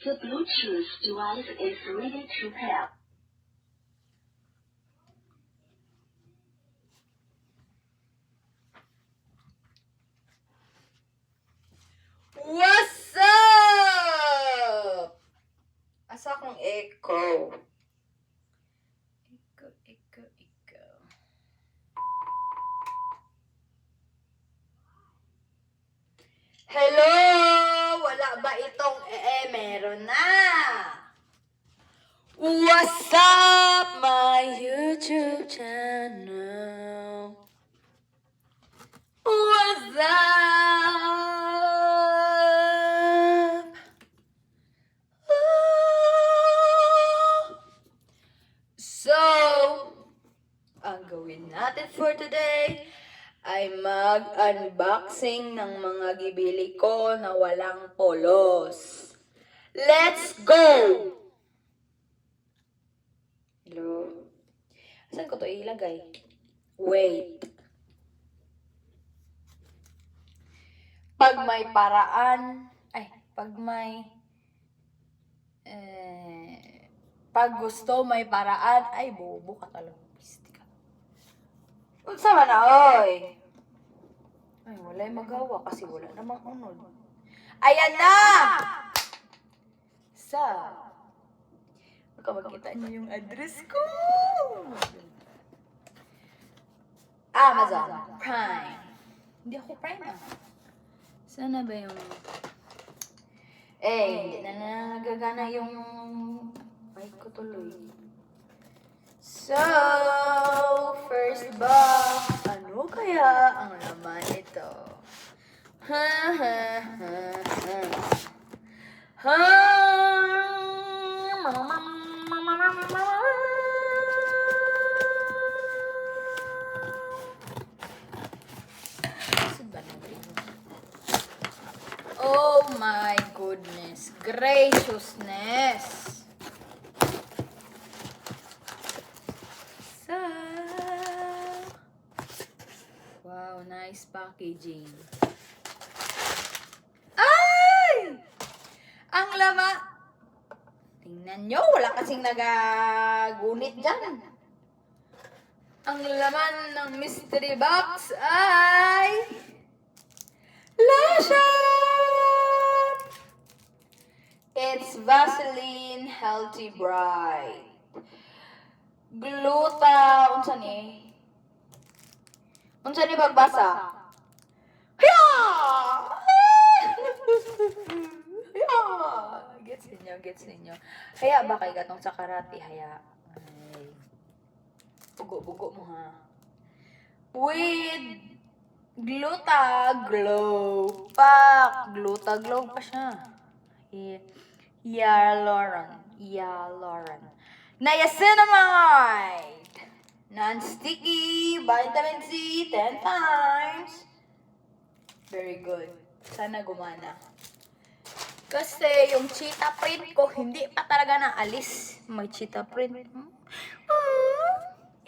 The Bluetooth device is ready to pair. What's up? Asa akong echo? Echo. Hello! Wala ba itong meron na? What's up, my YouTube channel? What's up? So, ang gawin natin for today ay mag-unboxing ng mga gibili ko na walang polos. Let's go! Hello? Saan ko to ilagay? Wait. Pag gusto may paraan, ay bobo ka talaga. Piste ka. Unsa man na, oy? Ay, wala'y magawa kasi wala namang unod. Ayan na! Baka makita niyo yung address ko. Amazon Prime. Hindi ako Prime Sana ba yung... hindi na nagagana yung mic ko tuloy. So, first box. Ano kaya ang laman nito? Oh my goodness. Graciousness. So, wow, nice packaging. Ay! Ang laman. Tingnan nyo, wala kasing nagagunit dyan. Ang laman ng mystery box ay lotion! It's Vaseline Healthy Bright. Gluta, unsa ni pagbasa? Gets ninyo. Haya ba kay gatong sa karate? Haya. Ay. Bugo mo ha. With Gluta Glow Pack. Gluta Glow pa siya. Hyaluron. Niacinamide. Non-sticky. Vitamin C. 10 times. Very good. Sana gumana. Kasi yung cheetah print ko, hindi pa talaga naalis. May cheetah print.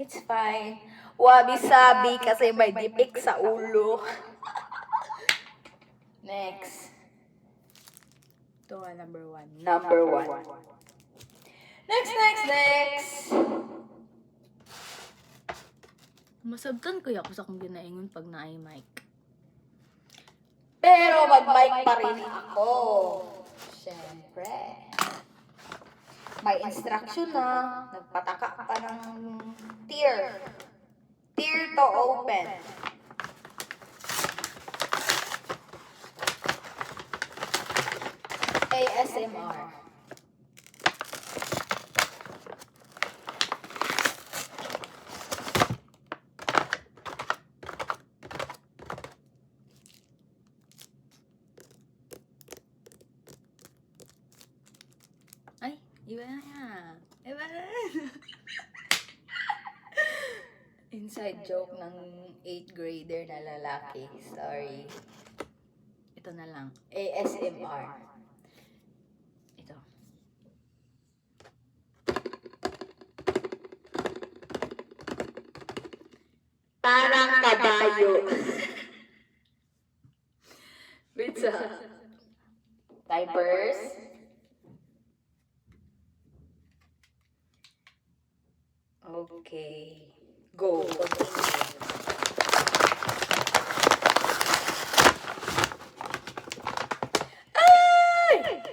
It's fine. Wabi-sabi kasi may dipik sa ulo. Next. Ito nga, number one. Next. Masabtan kaya ako sa kung ginaingon pag naay mic. Pero mag-mic pa rin ako. Siyempre. May instruction na. Nagpataka pa ng tier. Tier to open. ASMR. Ay, iba na yan. Inside joke ng 8th grader na lalaki. Sorry. Ito na lang. ASMR. Ito. Parang kabayo. With sa diapers. Okay. Go. Continue. Ay!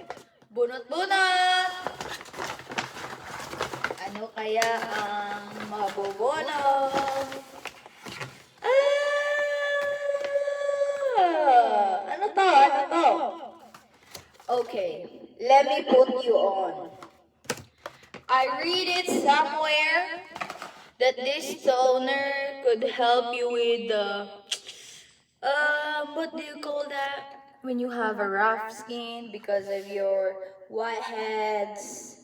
Bunot-bunot! Ano kaya ang mabubunot? Ano to? Ano to? Okay, let me put you on. I read it somewhere that this toner could help you with the what do you call that? When you have a rough skin because of your whiteheads,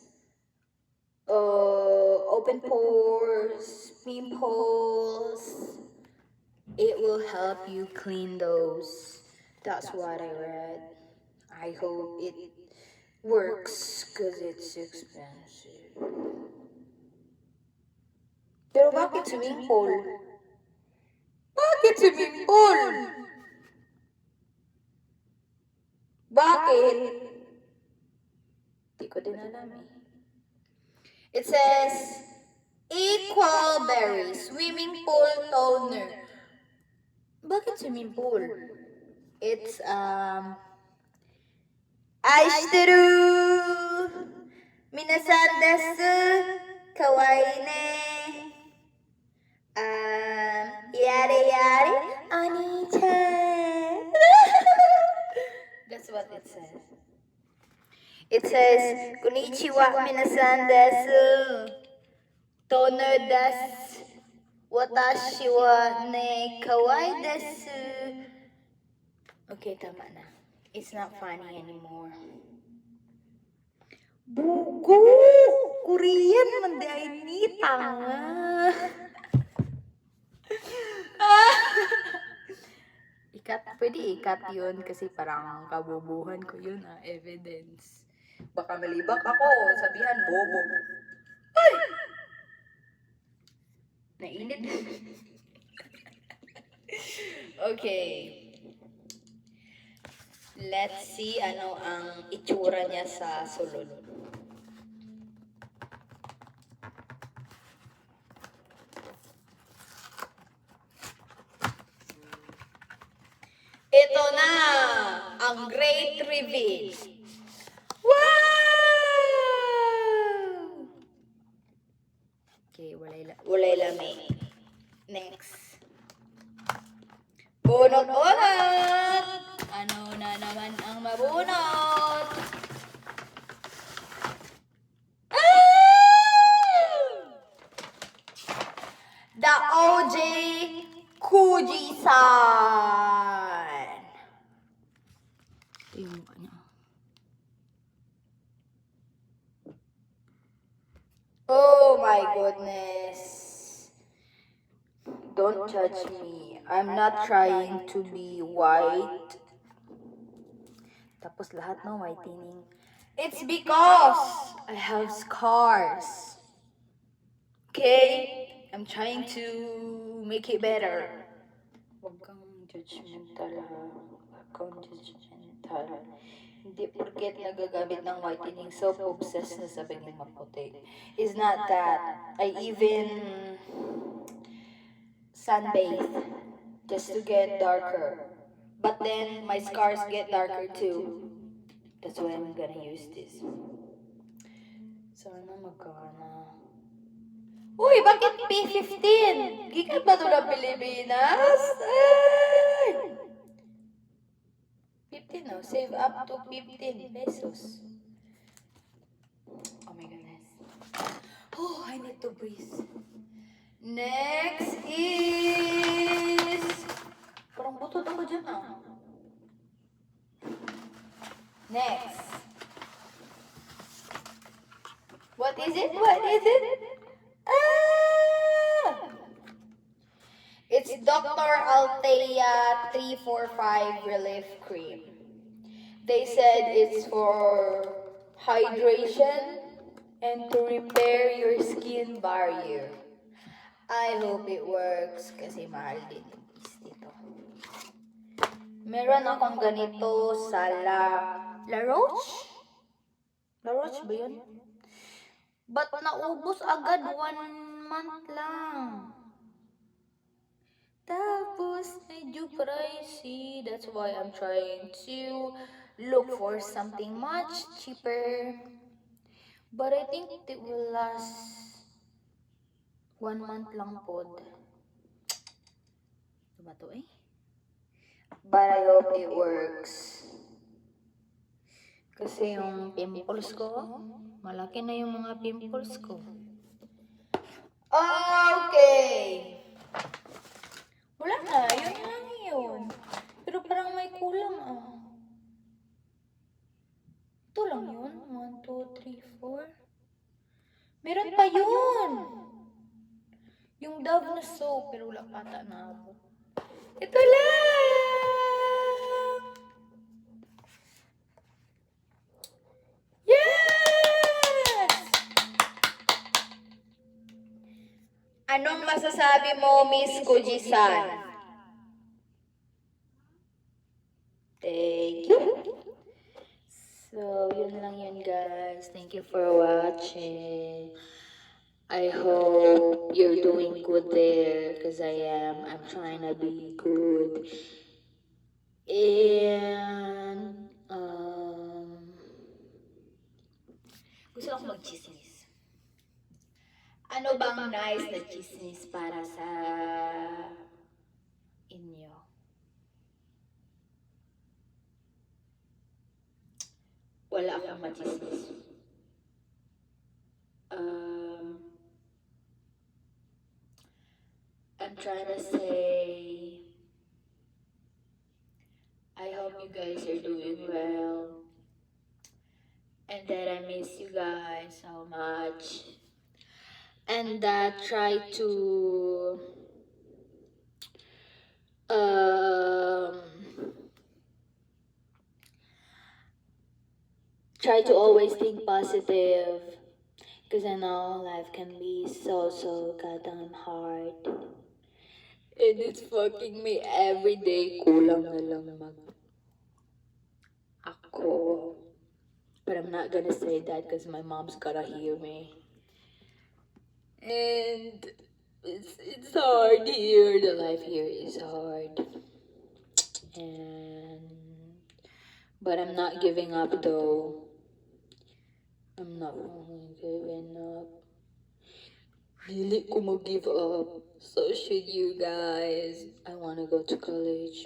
open pores, pimples. It will help you clean those. That's what I read. I hope it works because it's expensive. Pero bakit swimming pool? Bakit swimming pool? Bakit? Di ko din alam eh. It says, Equal Berry Swimming Pool Toner. Bakit swimming pool? It's, Aishiteru! Minasan desu! Kawaii ne! Yare yare! Oni-chan! That's what it says. It says, Konnichiwa minasan desu. Toner desu. Watashi wa ne kawaii desu. Okay, tama na. It's not funny anymore. Bugo! Korean man dahil ni tanga. Pwede ikat yun kasi parang kabubuhan ko yun evidence. Baka malibak ako, sabihan bobo. Ay! Nainit. Okay. Let's see ano ang itsura niya sa sulod. Ito na ang great reveal. Wow! Okay, walay lami. Next. Bunot-bunot! Ano na naman ang mabunot? The OJ Kuji-san. Ito yung mukha niya. Oh my goodness. Don't judge me. I'm not trying to be white. Tapos lahat ng whitening. It's because I have scars. Okay? I'm trying to make it better. Huwag kang judgmental ha. Huwag kang judgmental. Hindi porket nagagamit ng whitening soap, obsessed na sa pagiging maputi. It's not that. I even sunbathe just to get darker. But then my scars get darker too. That's why I'm gonna use this. Sana magkana. Uy, bakit P15? Gikat ba ito ng Pilipinas? Ay! 15 no? Save up to 15 pesos. Oh my goodness. Oh, I need to breathe. Next is... Parang butot ako dyan ah. Next. What is it? What is it? Ah! It's Dr. Althea 345 Relief Cream. They said it's for hydration and to repair your skin barrier. I hope it works kasi mahal din dito. Meron akong ganito sa La Roche? La Roche ba yun? But naubos agad 1 month lang. Tapos, medyo pricey. That's why I'm trying to look for something much cheaper. But I think it will last 1 month lang po. Diba to eh? But I hope it works. Kasi yung pimples ko, malaki na yung mga pimples ko. Okay! Wala na, yun lang yun. Pero parang may kulang ah. Ito lang yun. 1, 2, 3, 4. Meron pa yun! Yung Dove na soap, pero wala pata na ako. Ito lang! Yes! Anong masasabi mo, Miss Kuji-san? Thank you. So, yun lang yun, guys. Thank you for watching. I hope you're doing good there, because I am. I'm trying to be good. And, gusto akong mag-chismis. Ano bang nice na chismis para sa inyo? Wala akong mag-chismis. I'm trying to say, I hope you guys are doing well, and that I miss you guys so much, and that try to always think positive, because I know life can be so goddamn hard. And it's fucking me every day. Kulang na lang ako. But I'm not gonna say that because my mom's gonna hear me. And it's hard here. The life here is hard. But I'm not giving up though. I'm not giving up. Really, ko mag-give up. So should you guys. I want to go to college.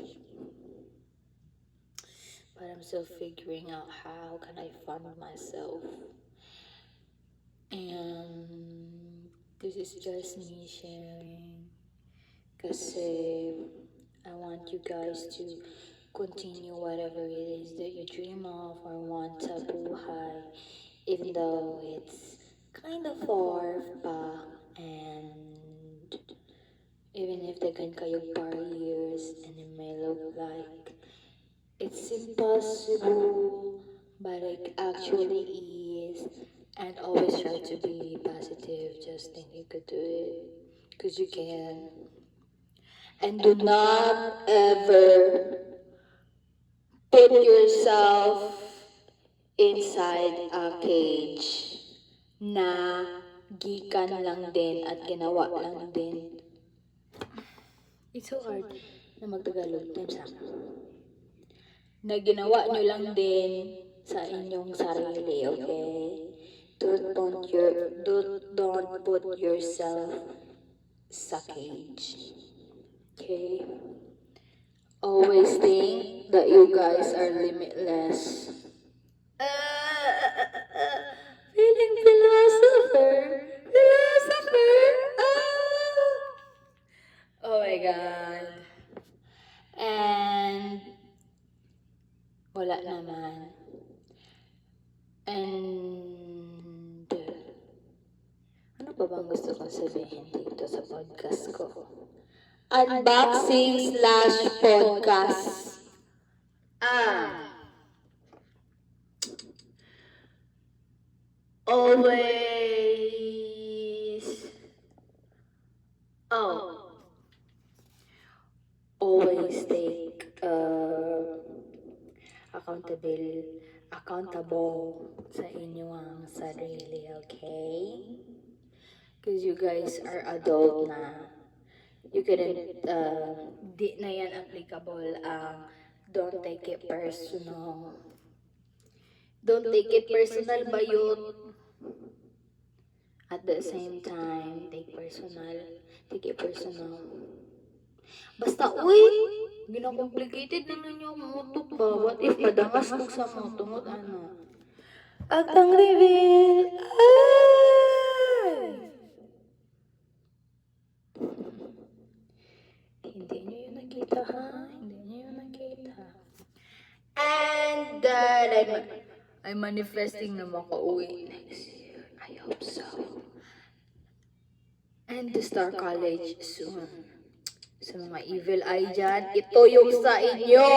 But I'm still figuring out how can I fund myself. And this is just me sharing. Kasi I want you guys to continue whatever it is that you dream of or want to buhay. Even though it's kind of far pa. And even if they can kayog barriers and it may look like it's impossible, but it actually is. And always try to be positive. Just think you could do it. Because you can. And do not ever put yourself inside a cage na gikan lang din at ginawa lang din. It's so hard na magtagalog. Times up. Na ginawa nyo lang din sa inyong sarili, okay? Don't put yourself sa cage. Okay? Always think that you guys are limitless. Feeling philosopher. Oh my God. And wala naman. And ano pa bang gusto kong sabihin dito sa podcast ko? Unboxing/podcast. Always take accountable sa inyong sarili, okay? Because you guys are adult na. You couldn't, di na yan applicable ang don't take it personal. Don't take it personal ba yun? At the same time, take it personal. Basta, uy! Ginakomplicated naman yung moto ba? What if madangas ko sa moto mo, ano? At ang reveal ay! Hindi nyo yun nakita, ha? Hindi nyo yun nakita. And I'm manifesting na makauwi next year. I hope so. And to start college soon. Sa mga evil eye dyan, ito yung sa inyo!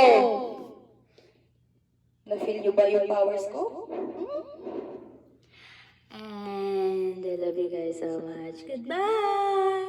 Na-feel nyo ba yung powers ko? And I love you guys so much. Goodbye!